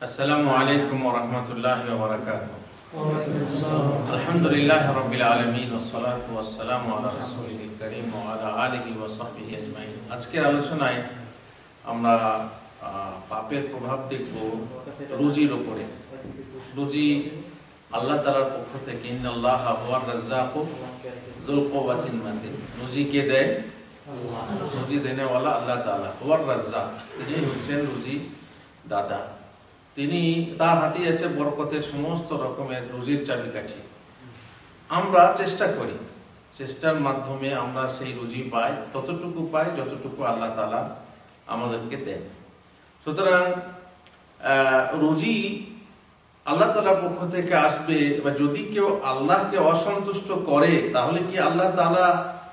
আসসালামু আলাইকুম ওয়া রাহমাতুল্লাহি ওয়া বারাকাতুহু। আলহামদুলিল্লাহি রাব্বিল আলামিন ওয়াস সালাতু ওয়াস সালামু আলা রাসূলিল কারীম ওয়া আলা আলিহি ওয়া সাহবিহি আজমাইন। আজকের আলোচনায় আমরা পাপের প্রভাব দেখব রুজির উপরে। রুজি আল্লাহ তাআলার পক্ষ থেকে, ইন্নাল্লাহা হুয়ার রাজ্জাকু যুল কুওয়াতিল মাতিন। রুজি কে দেয়? আল্লাহ। রুজি দেনেওয়ালা আল্লাহ তাআলা, হুয়ার রাজ্জাক, তিনি হচ্ছেন রুজি দাতা। তিনি, তার হাতেই আছে বরকতের সমস্ত রকমের রুজির চাবিকাঠি। আমরা চেষ্টা করি, চেষ্টার মাধ্যমে আমরা সেই রুজি পাই, ততটুকু পাই যতটুকু আল্লাহ তাআলা আমাদেরকে দেন। সুতরাং রুজি আল্লাহ তাআলার পক্ষ থেকে আসবে, বা যদি কেউ আল্লাহকে অসন্তুষ্ট করে তাহলে কি আল্লাহ তাআলা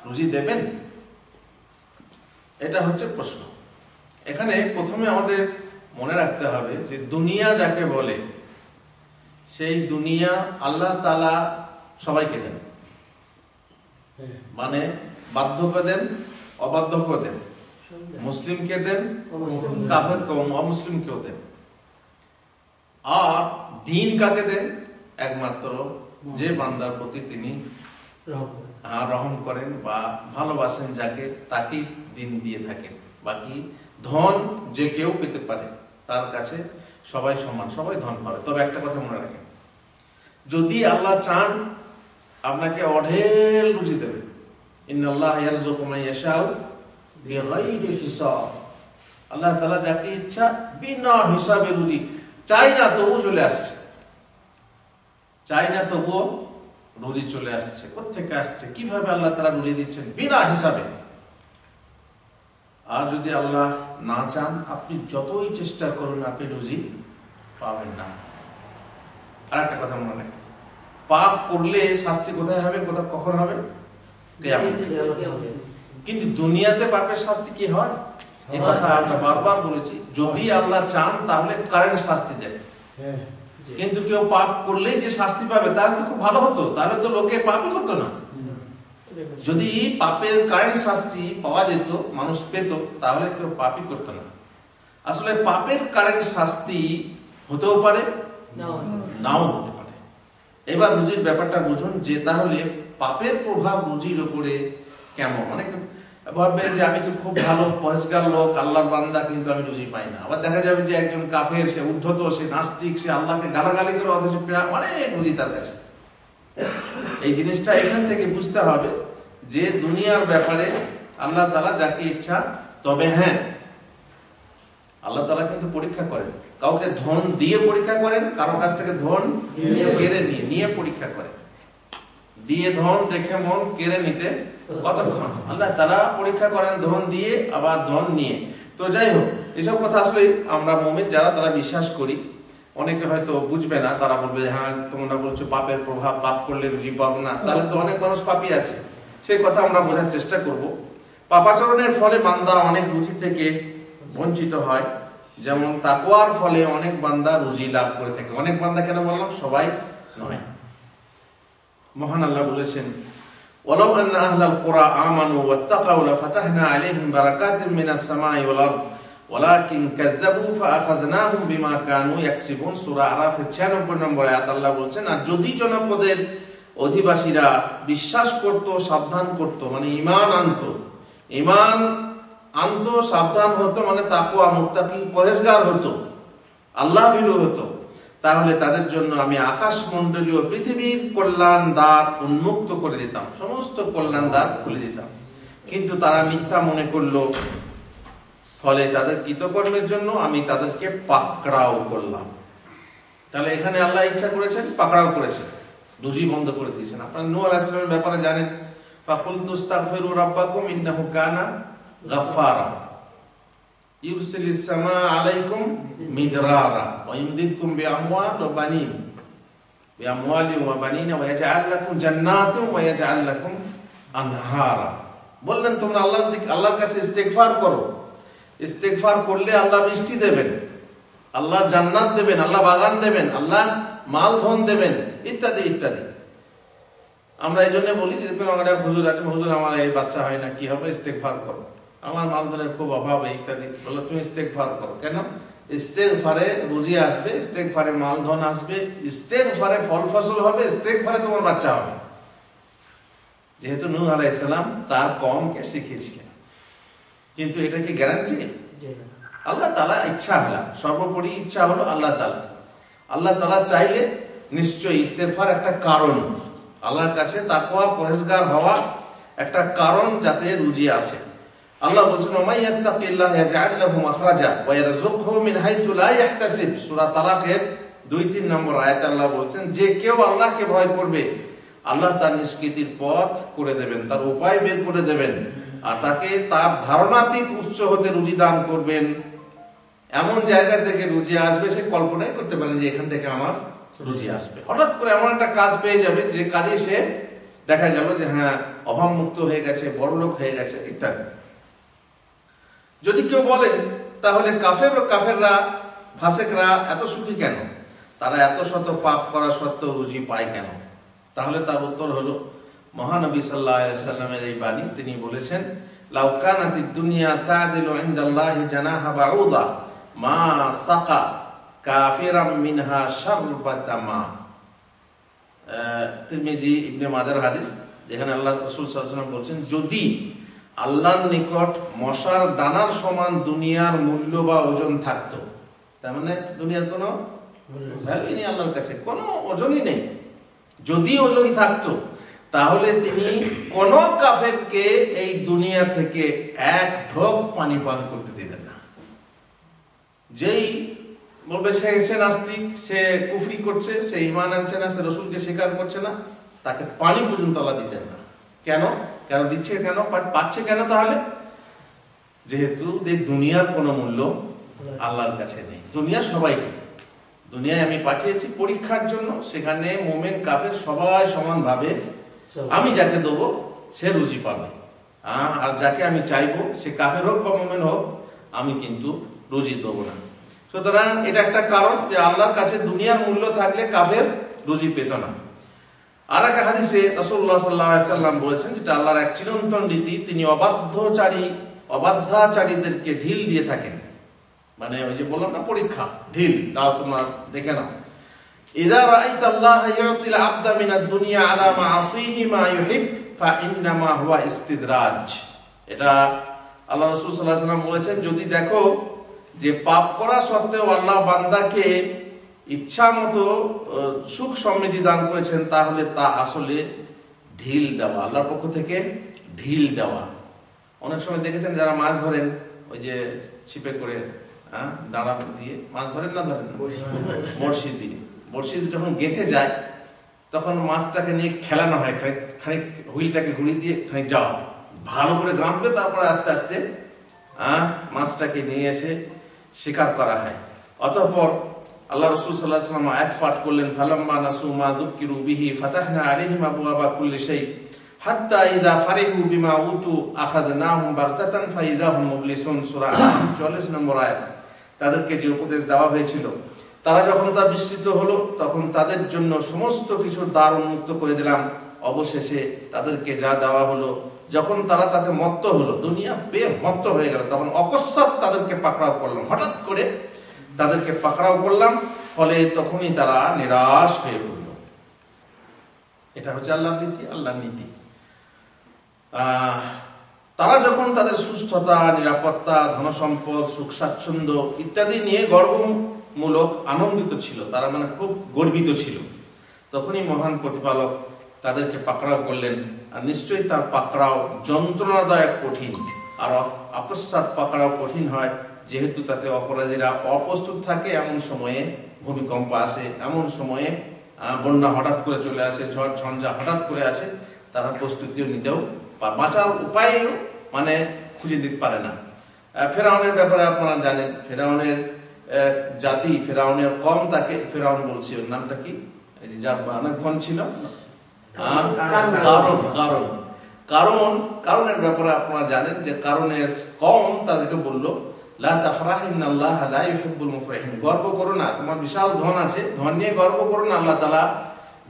রুজি দেবেন? এটা হচ্ছে প্রশ্ন। এখানে প্রথমে আমাদের মনে রাখতে হবে যে দুনিয়া যাকে বলে, সেই দুনিয়া আল্লাহ তাআলা সবাইকে দেন, মানে বাধ্যকে দেন, অবাধ্যকে দেন, মুসলিমকে দেন, কাফেরকে, অমুসলিমকেও দেন। আর দিন কাকে দেন? একমাত্র যে বান্দার প্রতি তিনি রহম করেন বা ভালোবাসেন, যাকে তাকেই দিন দিয়ে থাকেন। বাকি ধন যে কেউ পেতে পারে, তার কাছে সবাই সমান, সবাই ধন পাবে। তবে একটা কথা মনে রাখেন, যদি আল্লাহ চান আপনাকে অঢেল রুজি দেবে, ইন্নাল্লাহা ইয়ারযুকু মান ইয়াশাউ বিগাইরি হিসাব। আল্লাহ তাআলা যাকে ইচ্ছা বিনা হিসাবে রুজি, চাই না তবুও চলে আসছে, চাই না তবুও রুজি চলে আসছে। কোত্থেকে আসছে? কিভাবে আল্লাহ তাআলা রুজি দিচ্ছেন? বিনা হিসাবে। আর যদি আল্লাহ না চান, আপনি যতই চেষ্টা করুন আপনি রুজি পাবেন না। আর একটা কথা মনে রাখেন, পাপ করলে শাস্তি কোথায় হবে? কখন হবে? কিয়ামতে। কিন্তু দুনিয়াতে পাপের শাস্তি কি হয়? এই কথা আমরা বারবার বলেছি। যদি আল্লাহ চান তাহলে কারেন্ট শাস্তি দেন, কিন্তু কেউ পাপ করলেই যে শাস্তি পাবে তাহলে তো খুব ভালো হতো, তাহলে তো লোকে পাপই করতো না। যদি পাপের কারেন্ট শাস্তি পাওয়া যেত, মানুষ পেত, তাহলে কেউ পাপই করতো না। আসলে পাপের কারেন্ট শাস্তি হতেও পারে, নাও হতে পারে। এবার রুজির ব্যাপারটা বুঝুন, যে তাহলে পাপের প্রভাব রুজির উপরে কেমন। অনেকে ভাববে যে আমি তো খুব ভালো পরেজগার লোক, আল্লাহর বান্দা, কিন্তু আমি রুজি পাই না। আবার দেখা যাবে যে একজন কাফের, সে উদ্ধত, সে নাস্তিক, সে আল্লাহকে গালাগালি করে, অথচ অনেক রুজি তার কাছে। এই জিনিসটা এখান থেকে বুঝতে হবে যে দুনিয়ার ব্যাপারে আল্লাহ তাআলা যাকে ইচ্ছা, তবে হ্যাঁ, আল্লাহ তাআলা কিন্তু পরীক্ষা করেন। কাউকে ধন দিয়ে পরীক্ষা করেন, কারো কাছ থেকে ধন কেড়ে নিয়ে পরীক্ষা করেন। দিয়ে ধন দেখে মন কেড়ে নিতে কতক্ষণ? আল্লাহ তাআলা পরীক্ষা করেন ধন দিয়ে, আবার ধন নিয়ে। তো যাই হোক, এসব কথা আসলে আমরা মুমিন যারা, তারা বিশ্বাস করি। অনেকে হয়তো বুঝবে না, তারা বলবে হ্যাঁ তোমরা বলছো পাপের প্রভাব, পাপ করলে রুজি পাবো না, তাহলে তো অনেক মানুষ পাপী আছে। সেই কথা আমরা বোঝার চেষ্টা করব। পাপাচরণের ফলে বান্দা অনেক রুজি থেকে বঞ্চিত হয়। যেমন তাকওয়ার ফলে অনেক বান্দা রুজি লাভ করে থাকে। অনেক বান্দা কেন বললাম? সবাই নয়। মহান আল্লাহ বলেছেন, ওয়ালাউ আন্না আহলাল কুরা আমানু ওয়াত্তাকাউ লাফাতাহনা আলাইহিম বারাকাতিন মিনাস সামাই ওয়াল আরদ ওয়ালাকিন কাযযাবু ফাআখাযনাহুম বিমা কানু ইয়াকসিবুন। সূরা আরাফের 96 নম্বর আয়াত আল্লাহ বলেছেন, আর যদি জনপদের অধিবাসীরা বিশ্বাস করত, সাবধান করত, মানে ঈমান আনতো, সাবধান হতো, মানে তাকওয়া, মুত্তাকি, পরহেজগার হতো, আল্লাহ ভীরু হতো, তাহলে তাদের জন্য আমি আকাশমণ্ডলীয় পৃথিবীর কল্যাণ দ্বার উন্মুক্ত করে দিতাম, সমস্ত কল্যাণ দ্বার খুলে দিতাম। কিন্তু তারা মিথ্যা মনে করলো, ফলে তাদের কৃতকর্মের জন্য আমি তাদেরকে পাকড়াও করলাম। তাহলে এখানে আল্লাহ ইচ্ছা করেছেন, পাকড়াও করেছেন, রুজি বন্ধ করে দিয়েছেন। আপনারা নূহ আলাইহিস সালামের ব্যাপারে জানেন, ফাকুলতু আস্তাগফিরু রাব্বাকুম ইন্নাহু কানা গাফফারা ইউরসিলিস সামা আলাইকুম মিদরারা ওয়া ইমদিদকুম বিআমওয়ালিন ওয়া বানিনা ওয়া ইয়াজআল লাকুম জান্নাতিন ওয়া ইয়াজআল লাকুম আনহারা। বললেন তোমরা আল্লাহর কাছে ইস্তেগফার করো, ইস্তেগফার করলে আল্লাহ বৃষ্টি দেবেন, আল্লাহ জান্নাত দেবেন, আল্লাহ বাগান দেবেন, আল্লাহ মাল ধন দেবেন, ইত্যাদি ইত্যাদি। আমরা এই জন্য বলি যে হুজুর আছে, হুজুর আমার এই বাচ্চা হয় না, কি হবে? ইস্তেগফার করো। আমার মালধনের খুব অভাব, ইত্যাদি। বললো তুমি ইস্তেগফার করো। কেন? ইস্তেগফারে রুজি আসবে, ইস্তেগফারে মালধন আসবে, ইস্তেগফারে ফল ফসল হবে, ইস্তেগফারে তোমার বাচ্চা হবে। যেহেতু নূহ আলাইহিস সালাম তার কওমকে শিখিয়েছিলেন। কিন্তু এটা কি গ্যারান্টি? আল্লাহ তাআলা ইচ্ছা হলো, সর্বোপরি ইচ্ছা হলো আল্লাহ তাআলা। আল্লাহ তাআলা চাইলে নিশ্চয়ই ইস্তেগফার একটা কারণ, আল্লাহর কাছে তাকওয়া পরহেজগার হওয়া একটা কারণ যাতে রুজি আসে। আল্লাহ বলছেন ওমাই ইয়াত্তাকিল্লাহ ইয়াজআল লাহু মাখরাজা ওয়া ইয়ারযুকহু মিন হাইসু লা ইয়াহতাসিব। সূরা তালাকের 2-3 নম্বর আয়াতে আল্লাহ বলছেন যে কেউ আল্লাহকে ভয় করবে, আল্লাহ তার নিষ্কৃতির পথ করে দেবেন, তার উপায় বের করে দেবেন, আর তাকে তার ধারণাতীত উৎস হতে রুজি দান করবেন। এমন জায়গা থেকে রুজি আসবে সে কল্পনাই করতে পারে যে এখান থেকে আমার রুজি আসবে। হঠাৎ করে এমন একটা কাজ পেয়ে যাবে যে কাজে সে দেখা গেল যে হ্যাঁ অভাবমুক্ত হয়ে গেছে, বড়লোক হয়ে গেছে ইত্যাদি। যদি কেউ বলেন তাহলে কাফেররা ফাসেকরা এত সুখী কেন, তারা এত শত পাপ করা সত্ত্বেও রুজি পায় কেন? তাহলে তার উত্তর হলো মহানবী সাল্লাল্লাহু আলাইহি ওয়াসাল্লামের এই বাণী। তিনি বলেছেন লাউ কানাতিদ দুনিয়া তা'দিলু ইনদাল্লাহি জানাহা বাউদা মা সাকা কাফিরাম মিনহা শারবাতা মা। তিরমিজি ইবনে মাজার হাদিস, যেখানে আল্লাহ রাসূল সাল্লাল্লাহু আলাইহি ওয়াসাল্লাম বলছেন যদি আল্লাহর নিকট মশার ডানার সমান দুনিয়ার মূল্য বা ওজন থাকতো, তার মানে দুনিয়ার কোনো ভ্যালুই নেই, আল্লাহর কাছে কোনো ওজনই নেই। যদি ওজন থাকতো তাহলে তিনি কোন কাফেরকে এই দুনিয়া থেকে এক ঢোক পানি পান করতে দিতেন না। যেই বলবে সে নাস্তিক, সে কুফরি করছে, সে ঈমান আনছে না, সে রাসূলকে স্বীকার করছে না, তাকে পানি পর্যন্ত আল্লাহ দিতেন না। কেন দিচ্ছে, কেন পাচ্ছে কেন? তাহলে যেহেতু দুনিয়ার কোনো মূল্য আল্লাহর কাছে নেই। দুনিয়া সবাইকে, দুনিয়ায় আমি পাঠিয়েছি পরীক্ষার জন্য, সেখানে মুমিন কাফের সবাই সমানভাবে আমি যাকে দেবো সে রুজি পাবে, আর যাকে আমি চাইবো সে কাফের হোক বা মুমিন হোক আমি কিন্তু রুজি দেবো না। সুতরাং এটা একটা কারণ যে আল্লাহর কাছে দুনিয়ার মূল্য থাকলে কাফের রুজি পেত না। আর এক হাদিসে রাসূলুল্লাহ সাল্লাল্লাহু আলাইহি ওয়াসাল্লাম বলেছেন, যেটা আল্লাহর এক চিরন্তন রীতি, তিনি অবাধ্যাচারীদেরকে ঢিল দিয়ে থাকেন। মানে ওই যে বললাম না পরীক্ষা, ঢিল দাও তোমরা দেখে নাও। ইযা রাআইতাল্লাহা ইউতিল আবদা মিনাদ দুনিয়া আলা মাআসিহি মা ইউহিব ফা ইন্নামা হুয়া ইস্তিদরাজ। এটা আল্লাহ রাসূল সাল্লাল্লাহু আলাইহি ওয়াসাল্লাম বলেছেন, যদি দেখো যে পাপ করা সত্ত্বেও আল্লাহ বান্দাকে ইচ্ছা মতো সুখ সমৃদ্ধি দান করেছেন, তাহলে তা আসলে ঢিল দেওয়া, আল্লাহর পক্ষ থেকে ঢিল দেওয়া। অনেক সময় দেখেছেন যারা মাছ ধরেন ওই যে ছিপে করে দাঁড়া দিয়ে মাছ ধরেন না, ধরেন বড়শি দিয়ে, বড়শি যখন গেঁথে যায় তখন মাছটাকে নিয়ে খেলানো হয়, খানিক হুইলটাকে ঘুরিয়ে দিয়ে খানিক যাও, ভালো করে গাঁথবে, তারপরে আস্তে আস্তে মাছটাকে নিয়ে এসে শিকার করা হয়। অতঃপর আল্লাহ রাসূল সাল্লাল্লাহু আলাইহি ওয়াসাল্লাম আয়াত পাঠ করলেন, ফালাম্মা নাসু মা যুকিরু বিহি ফাতাহনা আলাইহিম আবওয়াবা কুল্লি শাই হাত্তা ইযা ফারিহু বিমা উতু আখাযনাহুম বাগতাতান ফাইযা হুম মুবলিসুন। সূরা 44 নম্বর আয়াত। তাদেরকে যে উপদেশ দেওয়া হয়েছিল তারা যখন তা বিস্তৃত হলো তখন তাদের জন্য সমস্ত কিছুর দ্বার উন্মুক্ত করে দিলাম। অবশেষে তাদেরকে যা দেওয়া হলো, যখন তারা তাতে মত্ত হলো, দুনিয়া পেয়ে মত্ত হয়ে গেল, তখন অকস্মাৎ তাদেরকে পাকড়াও করলাম, হঠাৎ করে তাদেরকে পাকড়াও করলাম, ফলে তখনই তারা নিরাশ হয়ে পড়ল। এটা হচ্ছে আল্লাহর রীতি, আল্লাহর নীতি। তারা যখন তাদের সুস্থতা, নিরাপত্তা, ধনসম্পদ, সুখ স্বাচ্ছন্দ্য ইত্যাদি নিয়ে গর্বমূলক আনন্দিত ছিল, তারা মানে খুব গর্বিত ছিল, তখনই মহান প্রতিপালক তাদেরকে পাকড়াও করলেন। আর নিশ্চয়ই তার পাকড়াও যন্ত্রণাদায়ক কঠিন, আর আকস্মাৎ পাকড়াও কঠিন হয় যেহেতু তাতে অপরাধীরা অপ্রস্তুত থাকে। এমন সময়ে ভূমিকম্প আসে, এমন সময়ে বন্যা হঠাৎ করে চলে আসে, ঝড় ঝঞ্ঝা হঠাৎ করে আসে, তারা প্রস্তুতিও নিতেও বাঁচার উপায়ও মানে খুঁজে দিতে পারে না। ফেরাউনের ব্যাপারে আপনারা জানেন, ফেরাউনের জাতি, ফেরাউনের কম, তাকে ফেরাউন বলছি, ওর নামটা কি, যার অনেক ধন ছিল, কারণের ব্যাপারে আপনারা জানেন যে কারণের কম তাদেরকে বলল লা তাফরাহ ইন্নাল্লাহা লা ইউহিব্বুল মুফরিহিন, গর্ব করো না, তোমার বিশাল ধন আছে, ধন নিয়ে গর্ব করো না, আল্লাহ তাআলা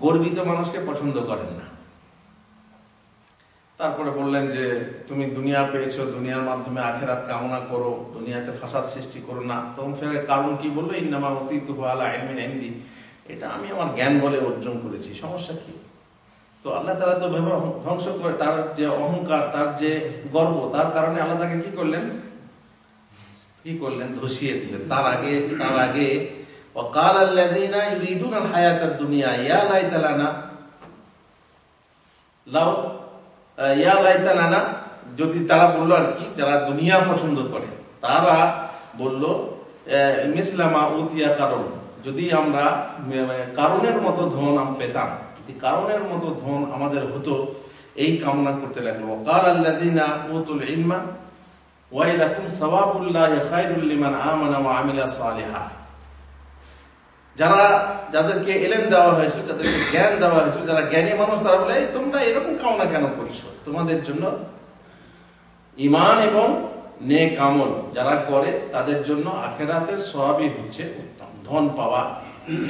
গর্বিত মানুষকে পছন্দ করেন না। তারপরে বললেন যে তুমি দুনিয়া পেয়েছো, দুনিয়ার মাধ্যমে আখেরাত কামনা করো, দুনিয়াতে ফাসাদ সৃষ্টি করো না। তখন ফেরে কারণ কি বললো, ইন্নামা উতীতুহু আলা ইলমিন ইনদি, এটা আমি আমার জ্ঞান বলে অর্জন করেছি, সমস্যা কি? তো আল্লাহ তাআলা তো ভেবে ধ্বংস করে, তার যে অহংকার, তার যে গর্ব, তার কারণে আল্লাহ তাকে কি করলেন, ধসিয়ে দিলেন। তার আগে ওয়াকাল আল্লাযীনা ইউরিদুনা আল হায়াতাদ দুনিয়া ইয়া লাইতা লানা লাউ ইয়া লাইতা লানা, যদি তারা বললো আর কি, যারা দুনিয়া পছন্দ করে তারা বললো মিসলামা উতিয়া কারণ, যদি আমরা কারণের মতো ধন আমরা পেতাম, যদি কারণের মতো ধন আমাদের হতো, এই কামনা করতে লাগলো। ওয়াকাল আল্লাযীনা উতুল ইলমা ওয়াইলাকুম সাওয়াবুল্লাহি খায়রুল লিমান আমানা ওয়া আমিলা সালিহা, যাদেরকে ইলম দেওয়া হয়েছে, যাদেরকে জ্ঞান দেওয়া হয়েছে, যারা জ্ঞানী মানুষ, তারা বলে তোমরা এরকম কামনা কেন করছো? তোমাদের জন্য ঈমান এবং নেক আমল যারা করে তাদের জন্য আখিরাতের সওয়াবই হচ্ছে উত্তম। ধন পাওয়া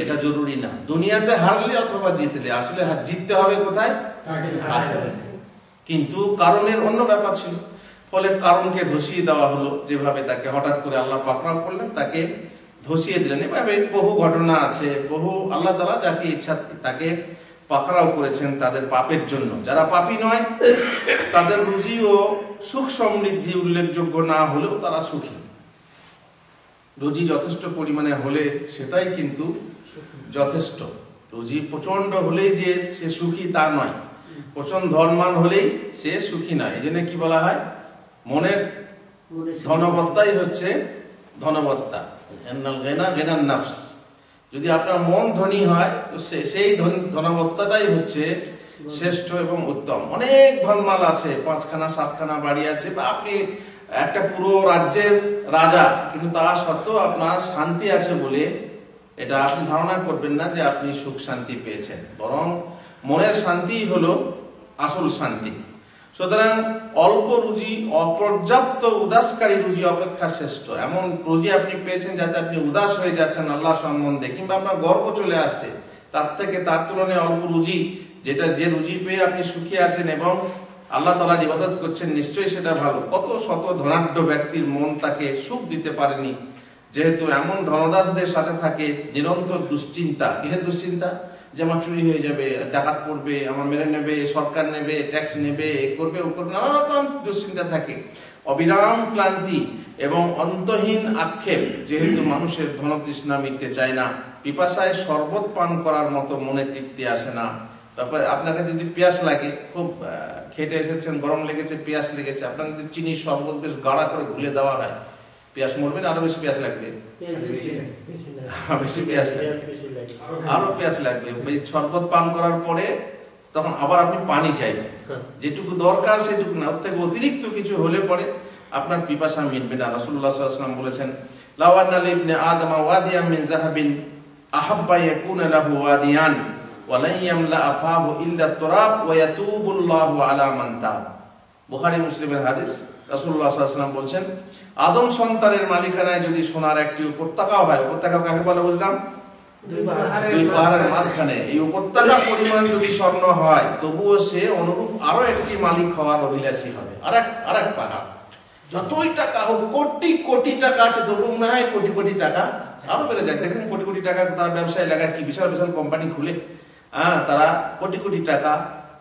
এটা জরুরি না, দুনিয়াতে হারলে অথবা জিতলে, আসলে জিততে হবে কোথায়? আখিরাতে। কিন্তু কারণের অন্য ব্যাপার ছিল, ফলে কারণকে ধসিয়ে দেওয়া হলো। যেভাবে তাকে হঠাৎ করে আল্লাহ পাকড়াও করলেন, তাকে ধসিয়ে দিলেন। এভাবে বহু ঘটনা আছে, বহু আল্লাহ তাআলা যাকে ইচ্ছা তাকে পাকড়াও করেছেন তাদের পাপের জন্য। যারা পাপী নয় তাদের রুজি ও সুখ সমৃদ্ধি উল্লেখযোগ্য না হলেও তারা সুখী। রুজি যথেষ্ট পরিমাণে হলে সেটাই কিন্তু যথেষ্ট। রুজি প্রচন্ড হলেই যে সে সুখী তা নয়, প্রচন্ড ধনবান হলেই সে সুখী নয়। এই জন্য কি বলা হয়, মনের ধনবত্তাই হচ্ছে ধনবত্তা, গেনান নাফস। যদি আপনার মন ধনী হয় তো সেই ধনবত্তাটাই হচ্ছে শ্রেষ্ঠ এবং উত্তম। অনেক ধনমাল আছে, 5খানা 7খানা বাড়ি আছে, বা আপনি একটা পুরো রাজ্যের রাজা, কিন্তু তা সত্ত্বেও আপনার শান্তি আছে বলে এটা আপনি ধারণা করবেন না যে আপনি সুখ শান্তি পেয়েছেন, বরং মনের শান্তি হলো আসল শান্তি। সুতরাং অল্প রুজি, অপর্যাপ্ত উদাসকারী রুজি অপেক্ষা শ্রেষ্ঠ। এমন রুজি আপনি পেয়েছেন যাতে আপনি উদাস হয়ে যাচ্ছেন আল্লাহ সম্বন্ধে, কিংবা আপনার গর্ব চলে আসছে, তার তুলনায় অল্প রুজি, যে রুজি পেয়ে আপনি সুখী আছেন এবং আল্লাহ তাআলার ইবাদত করছেন, নিশ্চয়ই সেটা ভালো। কত শত ধনাঢ্য ব্যক্তির মন তাকে সুখ দিতে পারেনি, যেহেতু এমন ধনদাসদের সাথে থাকে নিরন্তর দুশ্চিন্তা। কিসের দুশ্চিন্তা? যে আমার চুরি হয়ে যাবে, ডাকাত পড়বে, আমার মেরে নেবে, সরকার নেবে, ট্যাক্স নেবে, এ করবে, ও করবে, নানা রকম দুশ্চিন্তা থাকে। অবিরাম ক্লান্তি এবং অন্তহীন আক্ষেপ, যেহেতু মানুষের ধনতৃষ্ণা মিটতে চায় না, পিপাসায় শরবত পান করার মতো মনে তৃপ্তি আসে না। তারপরে আপনাকে যদি পিয়াস লাগে, খুব খেটে এসেছেন, গরম লেগেছে, পিয়াস লেগেছে, আপনাকে যদি চিনি শরবত বেশ গাঢ়া করে ঘুলে দেওয়া হয়, পিয়াস মরবে না? আরো বেশি পিয়াস লাগবে, বেশি পিয়াস লাগবে, আরো পিয়াস লাগবে। শরবত পান করার পরে তখন আবার আপনি পানি চাইবেন, যেটুকু দরকার সেটুকু না, ওর থেকে অতিরিক্ত কিছু হলে পরে আপনার পিপাসা মিটবে না। রাসূলুল্লাহ সাল্লাল্লাহু আলাইহি ওয়াসাল্লাম বলেছেন, লাউ আন্না লিবনি আদম ওয়াদিয়াম মিন যাহাবিন আহাব্বা ইয়াকুনা লাহু ওয়াদিয়ান ওয়া লা ইয়ামলা আফাহু ইল্লা তুরাব ওয়া ইয়াতুবুল্লাহু আলা মান তাব। বুখারী মুসলিমের হাদিস। রাসূলুল্লাহ সাল্লাল্লাহু আলাইহি ওয়াসাল্লাম বলেছেন, আদম সন্তানের মালিকানায় যদি সোনার একটি উপত্যকা হয়, উপত্যকা কাকে বলে বুঝলাম? দুই পাহাড়ের মাঝখানে। এই উপত্যকা পরিমাণ যদি স্বর্ণ হয়, তবুও সে অনুরূপ আরো একটি মালিক হওয়ার অভিলাষী হবে। আরেক পাহাড়, যতই টাকা হোক, কোটি কোটি টাকা আছে, তবু মনে হয় কোটি কোটি টাকা আরো বেড়ে যায়। দেখেন কোটি কোটি টাকা তার ব্যবসায় লাগায়, কি বিশাল বিশাল কোম্পানি খুলে, তারা কোটি কোটি টাকা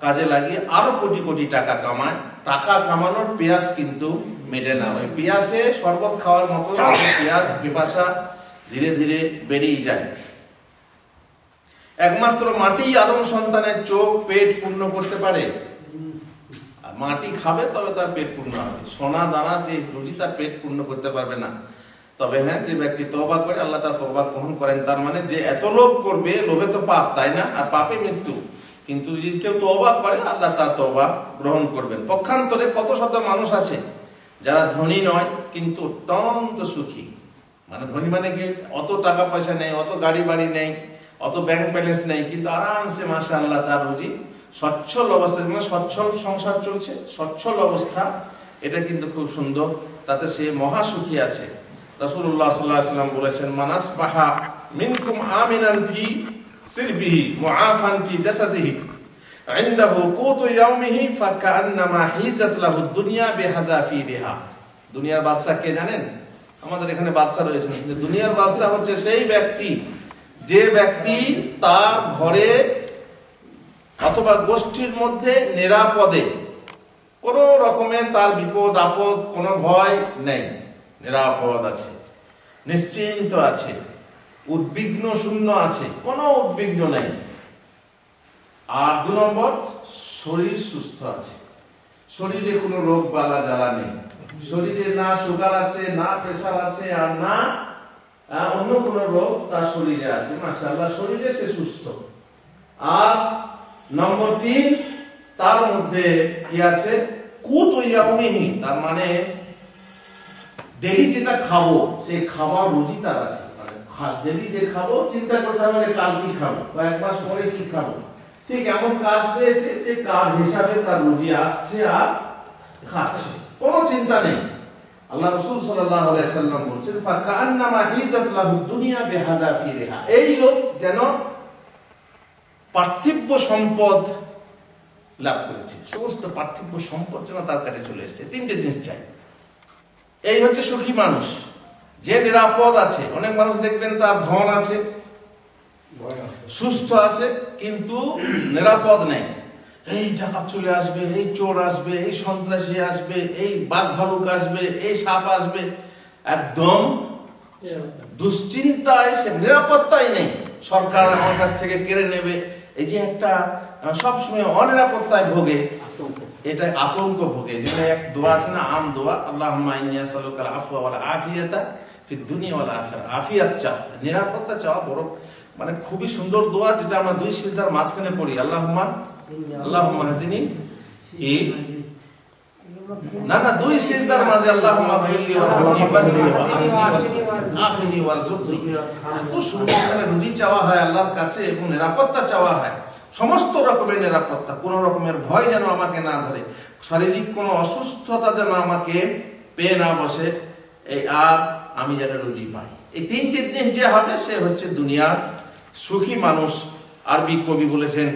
কাজে লাগিয়ে আরো কোটি কোটি টাকা কামায়। টাকা কামানোর পেয়াস কিন্তু মেটে না। ওই পেয়াসে শরবত খাওয়ার মতো পেয়াস, পিপাসা ধীরে ধীরে বেড়েই যায়। একমাত্র মাটি আদম সন্তানের চোখ, পেট পূর্ণ করতে পারে। মাটি খাবে তবে তার পেট পূর্ণ হবে। সোনা দানা যে রুজি তার পেট পূর্ণ করতে পারবে না। তবে হ্যাঁ, যে ব্যক্তি তওবা করে, আল্লাহ তার তওবা গ্রহণ করেন। তার মানে যে এত লোভ করবে, লোভে তো পাপ, তাই না? আর পাপে মৃত্যু। কিন্তু যদি কেউ তওবা করে, আল্লাহ তার তওবা গ্রহণ করবেন। পক্ষান্তরে কত শত মানুষ আছে যারা ধনী নয় কিন্তু অত্যন্ত সুখী। মানে ধনী মানে কি, অত টাকা পয়সা নেই, অত গাড়ি বাড়ি নেই, অত ব্যাংক ব্যালেন্স নেই, কিন্তু আরামসে মাশাআল্লাহ তার রুজি সচ্ছল অবস্থা, মানে সচ্ছল সংসার চলছে, সচ্ছল অবস্থা, এটা কিন্তু খুব সুন্দর। তাতে সে মহা সুখী আছে। রাসূলুল্লাহ সাল্লাল্লাহু আলাইহি ওয়াসাল্লাম বলেছেন, মান আসবাহা মিনকুম আমিনান ফি সিরবিহি মুআফান ফি জাসাদিহি ইনদাহু কুতু ইয়াউমিহি ফাকান্নামা হিজাত লাহু দুনিয়া বিহাযাফিরিহা। দুনিয়ার বাদশা কে জানেন? আমাদের এখানে বাদশা রয়েছেন, যে দুনিয়ার বাদশা হচ্ছে সেই ব্যক্তি যে ব্যক্তি তার ঘরে অথবা গোষ্ঠীর মধ্যে নিরাপদে, কোন রকমের তার বিপদ আপদ কোনো ভয় নেই, নিরাপদ আছে, নিশ্চিন্ত আছে, উদ্বিগ্ন শূন্য আছে, কোনো উদ্বিগ্ন নেই। আর 2 নম্বর, শরীর সুস্থ আছে, শরীরে কোনো রোগ বালা জ্বালা নেই, শরীরে না সুগার আছে, না প্রেসার আছে, আর না অন্য কোন রোগ তার শরীরে আছে, মাশাআল্লাহ শরীরে সে সুস্থ। আর নম্বর 3, তার মধ্যে কি আছে? কুতু ইয়াউমিহি, তার মানে ডেইলি যেটা খাবো সেই খাবার রুজি তার আছে। ডেইলি যে খাবো চিন্তা করতে হবে কাল কি খাবো, কয়েক মাস পরে কি খাবো, ঠিক এমন কাজ পেয়েছে যে কাজ হিসাবে তার রুজি আসছে আর খাচ্ছে, কোনো চিন্তা নেই। আল্লাহ রাসূল সাল্লাল্লাহু আলাইহি ওয়াসাল্লাম বলেছেন ফাকান্নামা হিজাত লাহু দুনিয়া বিহাযাফিরিহা, এই লোক যেন পার্থিব সম্পদ লাভ করেছে, সমস্ত পার্থিব সম্পদ যেন তার কাছে চলে এসেছে। 3টে জিনিস চাই। এই হচ্ছে সুখী মানুষ, যে নিরাপদ আছে। অনেক মানুষ দেখবেন তার ধন আছে, সুস্থ আছে, কিন্তু নিরাপদ নেই। এই ডাকাত চলে আসবে, এই চোর আসবে, এই সন্ত্রাসী আসবে, এই বাঘ ভালুক আসবে, এই সাপ আসবে, একদম দুশ্চিন্তায়, সে নিরাপত্তাই নেই, সরকার আমার কাছ থেকে কেড়ে নেবে, এই যে একটা সবসময় অনিরাপত্তায় ভোগে, এটা আতঙ্ক ভোগে। যেন এক দোয়া আছে না, আম দোয়া, আল্লাহুম্মা ইন্নী আসআলুকাল আফওয়া ওয়াল আফিয়াতা ফিদ দুনিয়া ওয়াল আখিরাহ। আফিয়াত চাওয়া, নিরাপত্তা চাওয়া বড় মানে খুবই সুন্দর দোয়া, যেটা আমরা 2 সিজদার মাঝখানে পড়ি। আল্লাহুম্মা হাদিনি, না 2 সিজদার মাঝে আল্লাহুম্মা গফিরলি ওয়ারহামনি ওয়ারযুকনি। এত সুন্দর করে রুজি চাওয়া হয় আল্লাহর কাছে এবং নিরাপত্তা চাওয়া হয়, সমস্ত রকমের নিরাপত্তা, কোনো রকমের ভয় যেন আমাকে না ধরে, শারীরিক কোনো অসুস্থতা যেন আমাকে পেয়ে না বসে, আর আমি যেন রুজি পাই। এই 3টে জিনিস যে হবে সে হচ্ছে দুনিয়ার সুখী মানুষ। আরবি কবি বলেছেন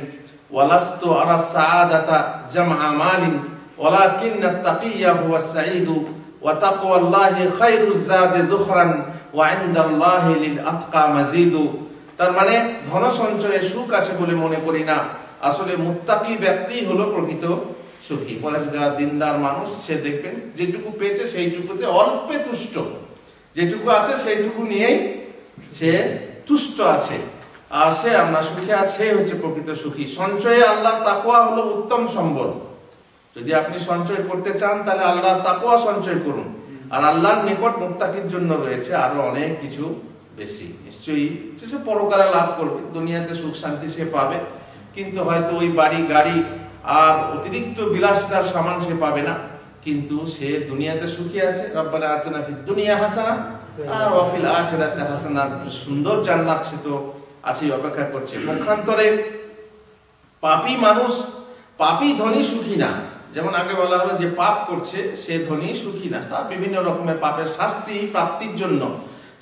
ওয়ালাস্তু আরা সাআদাতা জামআ মালিন ওয়ালাকিন্নাত তাকিয়্যা হুয়াস সাঈদু ওয়া তাকওয়াল্লাহি খায়রুজ যাদি যুখরান ওয়া ইনদাল্লাহি লিল আতকা মাজিদু। তার মানে ধন সঞ্চয়ে সুখ আছে বলে মনে করি না, আসলে মুত্তাকি ব্যক্তি হলো প্রকৃত সুখী। পরেশগার দিনদার মানুষ, সে দেখবেন যেটুকু পেয়েছে সেইটুকুতে অল্পে তুষ্ট, যেটুকু আছে সেইটুকু নিয়েই সে তুষ্ট আছে, আর সে আমরা সুখে আছে, হচ্ছে প্রকৃত সুখী। সঞ্চয়ে আল্লাহর তাকওয়া হলো উত্তম সম্বল। যদি আপনি সঞ্চয় করতে চান তাহলে আল্লাহর তাকওয়া সঞ্চয় করুন, আর আল্লাহর নিকট মুত্তাকির জন্য রয়েছে আরো অনেক কিছু বেশি। নিশ্চয়ই সে পরকালে লাভ করবে, দুনিয়াতে সুখ শান্তি সে পাবে, কিন্তু হয়তো ওই বাড়ি গাড়ি আর অতিরিক্ত বিলাসিতার সামান সে পাবে না, কিন্তু সে দুনিয়াতে সুখী আছে। রব্বানা আতিনা ফিদ দুনিয়া হাসানা আর ওয়া ফিল আখিরাতি হাসানা, সুন্দর জান্নাত সে তো আছেই, অপেক্ষা করছে। পক্ষান্তরে পাপী মানুষ, পাপী ধনী সুখী না। যেমন আগে বলা হলো যে পাপ করছে সে ধনী সুখী না, তার বিভিন্ন রকমের পাপের শাস্তি প্রাপ্তির জন্য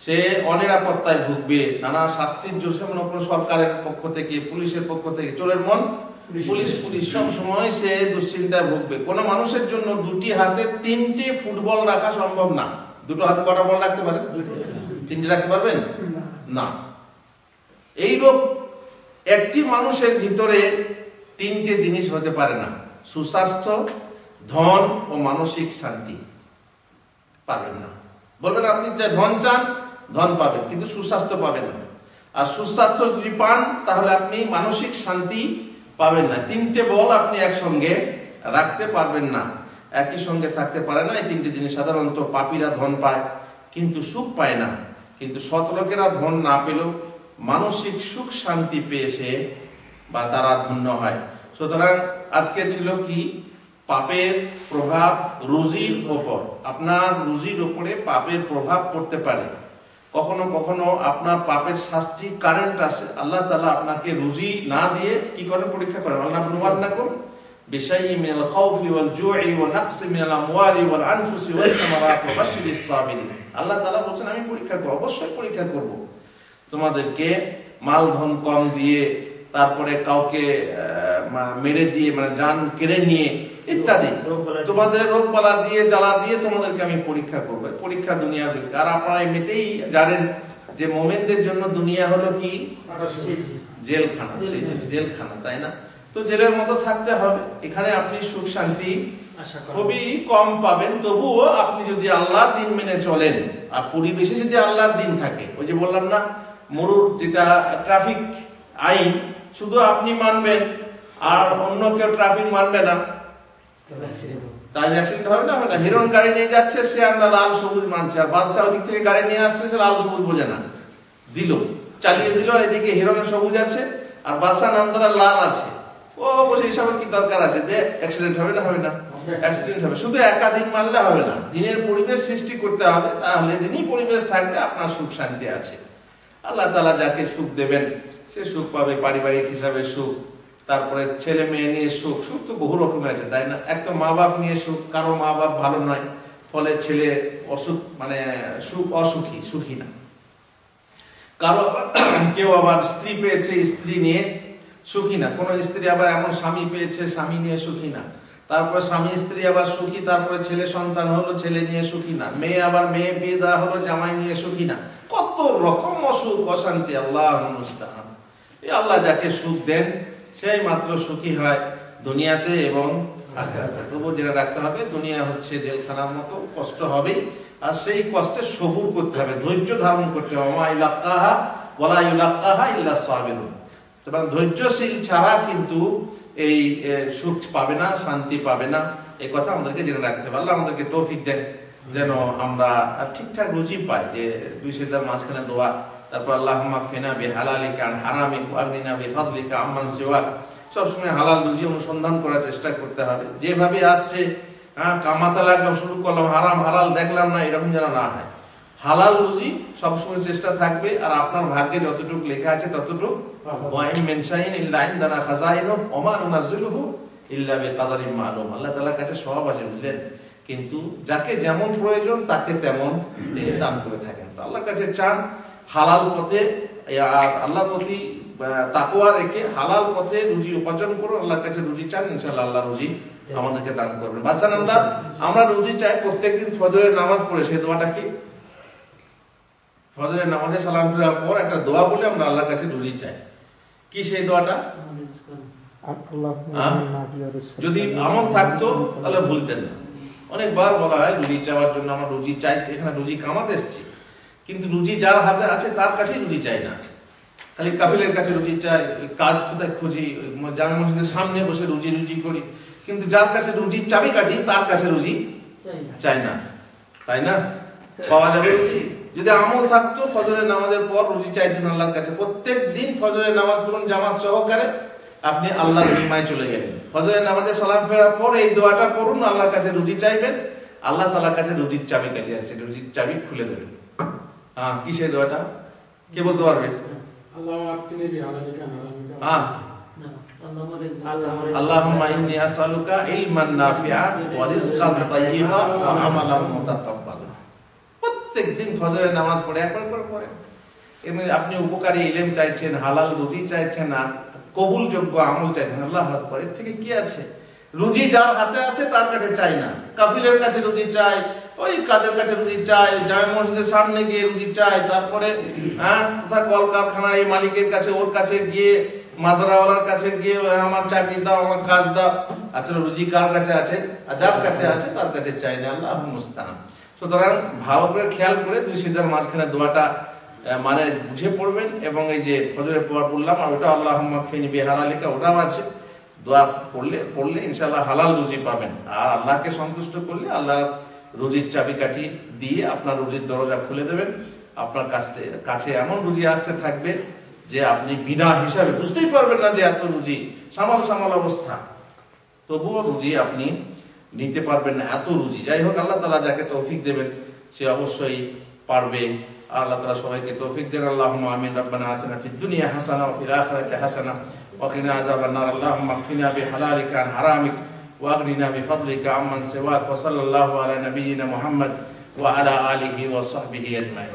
সে অনিরাপত্তায় ভুগবে, নানা শাস্তির জন্য। যেমন সরকারের পক্ষ থেকে, পুলিশের পক্ষ থেকে, চোরের মন পুলিশ সব সময় সে দুশ্চিন্তায় ভুগবে। কোন মানুষের জন্য 2টি হাতে 3টে ফুটবল রাখা সম্ভব না। 2টো হাতে কটা বল রাখতে পারেন? 3টে রাখতে পারবেন না। এইরূপ একটি মানুষের ভিতরে 3টে জিনিস হতে পারে না, সুস্বাস্থ্য, ধন ও মানসিক শান্তি। পারবেন না। বলবেন আপনি যে ধন চান, ধন পাবেন, কিন্তু সুস্বাস্থ্য পাবেন না। আর সুস্বাস্থ্য যদি পান তাহলে আপনি মানসিক শান্তি পাবেন না। 3টে বল আপনি একসঙ্গে রাখতে পারবেন না, একই সঙ্গে থাকতে পারে না। এই 3টে জিনিস সাধারণত পাপীরা ধন পায় কিন্তু সুখ পায় না, কিন্তু সৎ লোকেরা ধন না পেলেও মানসিক সুখ শান্তি পেয়ে সে বা তারা ধন্য হয়। সুতরাং আজকে ছিল কি, পাপের প্রভাব রুজির ওপর। আপনার রুজির উপরে পাপের প্রভাব পড়তে পারে। কখনো কখনো আপনার পাপের শাস্তি কারেন্ট আসে। আল্লাহ তাআলা আপনাকে রুজি না দিয়ে কি করেন? পরীক্ষা করেন। আল্লাহ নাকুম বিশাইইন মিনাল খাউফি ওয়াল জুই ওয়া নাকসি মিনাল আমওয়ালি ওয়াল আনফুসি ওয়াস সামারাত ওয়া বাশশিরিস সাবিরিন। আল্লাহ তাআলা বলেন আমি পরীক্ষা করব, অবশ্যই পরীক্ষা করব। তোমাদেরকে মাল ধন কম দিয়ে, তারপরে কাউকে মেরে দিয়ে মানে জান কেড়ে নিয়ে ইত্যাদি তোমাদের রোগ বালা দিয়ে জ্বালা দিয়ে তোমাদেরকে আমি পরীক্ষা করবো। পরীক্ষা দুনিয়ার পরীক্ষা। আর আপনারা এমনিতেই জানেন যে মোমেনদের জন্য দুনিয়া হলো কি জেলখানা, জেলখানা, তাই না? তো জেলের মতো থাকতে হবে। এখানে আপনি সুখ শান্তি খুবই কম পাবেন। তবুও আপনি যদি আল্লাহর দিন মেনে চলেন আর পরিবেশে যদি আল্লাহর দিন থাকে, ওই যে বললাম না মরুর যেটা ট্রাফিক আইন শুধু আপনি মানবেন আর অন্য কেউ ট্রাফিক মানবে না, তাই অ্যাক্সিডেন্ট হবে না? হবে না? হিরন গাড়ি নিয়ে যাচ্ছে, সে আমরা লাল সবুজ মানছে, আর বাদশাহ ওদিক থেকে গাড়ি নিয়ে আসছে, সে লাল সবুজ বোঝে না, দিল চালিয়ে দিল, এদিকে হিরনের সবুজ আছে আর বাদশাহ নামদারা লাল আছে, ও বসে এসবের কি দরকার আছে? যে অ্যাক্সিডেন্ট হবে না? হবে না? অ্যাক্সিডেন্ট হবে। শুধু একাধিক মানলে হবে না, দিনের পরিবেশ সৃষ্টি করতে হবে, তাহলে দিনই পরিবেশ থাকবে আপনার সুখ শান্তি আছে। আল্লাহ তাআলা যাকে সুখ দেবেন সে সুখ পাবে, পারিবারিক হিসাবে সুখ, তারপরে ছেলে মেয়ে নিয়ে সুখ। সুখ তো বহু রকমের আছে, তাই না? এক তো মা বাপ নিয়ে সুখ, কারো মা বাপ ভালো নয়, ফলে ছেলে অসুখ মানে সুখ অসুখী, সুখী না। কারো কেউ আবার স্ত্রী পেয়েছে, স্ত্রী নিয়ে সুখী না। কোন স্ত্রী আবার এমন স্বামী পেয়েছে, স্বামী নিয়ে সুখী না। তারপর স্বামী স্ত্রী আবার সুখী, তারপরে ছেলে সন্তান হলো, ছেলে নিয়ে সুখী না। মেয়ে আবার মেয়ে বিয়ে দেওয়া হলো, জামাই নিয়ে সুখী না। কত রকম অসুখ অশান্তি। আল্লাহুল মুস্তাআন। এই আল্লাহ যাকে সুখ দেন সেই মাত্র সুখী হয় দুনিয়াতে এবং আখিরাতে। তবু যেটা রাখতে হবে, দুনিয়া হচ্ছে জেলখানার মতো, কষ্ট হবে, আর সেই কষ্টে সবুর করতে হবে, ধৈর্য ধারণ করতে হবে। ওয়া ইলাক্কাহা ওয়ালা ইলাক্কাহা ইল্লা সাবিরুন। ধৈর্যশীল ছাড়া কিন্তু এই সুখ পাবে না, শান্তি পাবে না। এই কথা আমাদেরকে জেনে রাখতে হবে। আল্লাহ আমাদেরকে তৌফিক দেন যেন আমরা ঠিকঠাক রুজি পাই। যে দুই সিজদার মাঝখানে দোয়া, তারপর আল্লাহুম্মা কফিনা বিহালালিকা আন হারামিক ওয়া আগনিনা বিফাদলিকা আম্মান সিওয়াক। সবসময় হালাল রুজি অনুসন্ধান করার চেষ্টা করতে হবে। যেভাবে আসছে কামাতে লাগলাম, শুরু করলাম, হারাম হালাল দেখলাম না, এরকম যেন না হয়। হালাল রুজি সবসময় চেষ্টা থাকবে, আর আপনার ভাগ্যে যতটুকু লেখা আছে ততটুকু। আল্লাহ তাআলার কাছে সব আছে, বুঝলেন? কিন্তু যাকে যেমন প্রয়োজন তাকে তেমন দান করে থাকেন। তো আল্লাহর কাছে চান হালাল পথে, আর আল্লাহর প্রতি তাকওয়া রেখে হালাল পথে রুজি উপার্জন করুন। আল্লাহর কাছে রুজি চান, ইনশাআল্লাহ আল্লাহ রুজি আমাদেরকে দান করবেন। বাচ্চা নামদার আমরা রুজি চাই প্রত্যেকদিন ফজরের নামাজ পড়ে। সেই দোয়াটা কি? ফজরের নামাজে সালাম ফেরার পর একটা দোয়া বলে আমরা আল্লাহর কাছে রুজি চাই। কি সেই দোয়াটা? যদি আমল থাকতো তাহলে ভুলতেন না। অনেকবার বলা হয় রুজি চাওয়ার জন্য আমরা রুজি চাই, এখানে রুজি কামাতে এসেছি, কিন্তু রুজি যার হাতে আছে তার কাছেই রুজি চাই না। খালি কাফিলের কাছে রুজি চাই, কাজ কোথায় খুঁজি, জামে মসজিদের সামনে বসে রুজি রুজি করি, কিন্তু যার কাছে রুজির চাবিকাঠি তার কাছে রুজি চাই না, তাই না? পাওয়া যাবে রুজি? যদি আমল থাকতো ফজরের নামাজের পর রুজি চাইতেন আল্লাহর কাছে। প্রত্যেক দিন ফজরের নামাজ পড়ুন জামাত সহকারে, আপনি আল্লাহর জিম্মায় চলে গেলেন। ফজরের নামাজে সালাম ফেরার পর এই দোয়াটা করুন, আল্লাহর কাছে রুজি চাইবেন। আল্লাহ তাআলার কাছে রুজির চাবিকাঠি আছে, রুজির চাবি খুলে দেবেন। কি সেই দোয়াটা? কে বলতে পারবে? আল্লাহুম্মা ইন্নী আসআলুকা ইলমান নাফিআ ওয়া রিজকান তাইয়্যিবা ওয়া আমালান মুতাকাব্বালা। প্রত্যেকদিন ফজরের নামাজ পড়ে একবার করে পড়ে। এমনি আপনি উপকারী ইলম চাইছেন, হালাল রুজি চাইছেন, আর কবুলযোগ্য আমল চাইছেন। আল্লাহু আকবার। এর থেকে কি আছে? রুজি যার হাতে আছে তার কাছে চাই না। কাফিলের কাছে রুজি চাই, ওই কাজের কাছে রুজি চাই, জামে মসজিদের সামনে গিয়ে রুজি চাই, তারপরে কোথায় কলকারখানায় মালিকের কাছে, ওর কাছে গিয়ে, মাজরাওয়ালার কাছে গিয়ে আমার চাকরি দাও, আমার কাজ দাও। আচ্ছা, রুজি কার কাছে আছে? যার কাছে আছে তার কাছে চাই না। আল্লাহুল মুস্তাআন। সুতরাং ভালো করে খেয়াল করে দুই সিজদার মাঝখানে দোয়াটা মানে বুঝে পড়বেন, এবং এই যে ফজরের পর বললাম আর ওটা আল্লাহুম্মা কফিনি বিহালালিকা, ওটাও আছে। দোয়া পড়লে ইনশাআল্লাহ হালাল রুজি পাবেন। আর আল্লাহকে সন্তুষ্ট করলে আল্লাহ রুজির চাবিকাঠি দিয়ে আপনার রুজির দরজা খুলে দেবেন। আপনার কাছে এমন রুজি আসতে থাকবে যে আপনি বিনা হিসাবে বুঝতেই পারবেন না যে এত রুজি, সামাল সামাল অবস্থা, তবুও রুজি আপনি নিতে পারবেন না, এত রুজি। যাই হোক, আল্লাহ তাআলা যাকে তৌফিক দেবেন সে অবশ্যই পারবে। আল্লাহ তাআলা সবাইকে তৌফিক দেন। আল্লাহুম্মা আমিন। রব্বানা আতিনা ফিদ দুনিয়া হাসানা ওয়া ফিল আখিরাতি হাসানা ওয়া কিনা আযাবান নার। আল্লাহুম্মা কফিনা বিহালালিকা আন হারামিক ওয়া আগনিনা বিফাদলিকা আম্মান সিওয়াক। ওয়া সাল্লাল্লাহু আলা নাবিয়িনা মুহাম্মদ ওয়া আলা আলিহি ওয়া সাহবিহি আজমাইন।